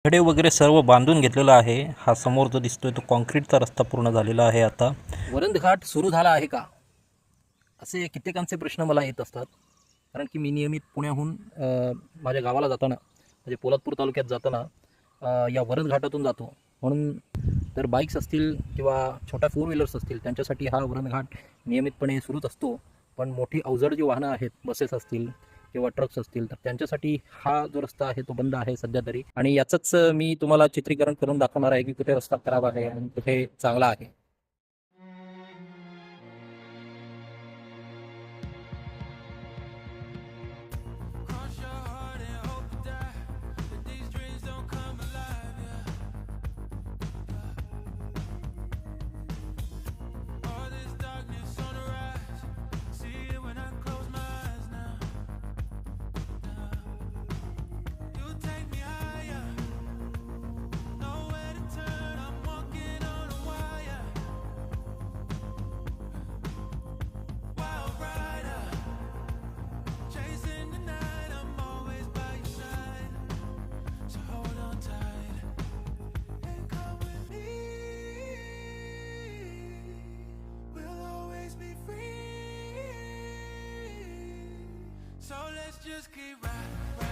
खडे वगैरे सर्व बांधून घेतलेलं आहे। हा समोर जो दिसतोय तो कॉन्क्रीटचा रस्ता पूर्ण झालेला आहे। आता वरंध घाट सुरू झाला आहे का असे कित्येकांचे प्रश्न मला येत असतात, कारण की मी नियमित पुण्याहून माझ्या गावाला जाताना म्हणजे पोलादपूर तालुक्यात जाताना या वरंध घाटातून जातो। म्हणून तर बाईक्स असतील किंवा छोट्या फोर व्हीलर्स असतील त्यांच्यासाठी हा वरंध घाट नियमितपणे सुरूच असतो, पण मोठी अवजड जी वाहनं आहेत, बसेस असतील किंवा ट्रक्स असतील, तर त्यांच्यासाठी हा जो रस्ता आहे तो बंद आहे सध्या तरी। आणि याचंच मी तुम्हाला चित्रीकरण करून दाखवणार आहे की कुठे रस्ता खराब आहे आणि कुठे चांगला आहे। So let's just keep riding.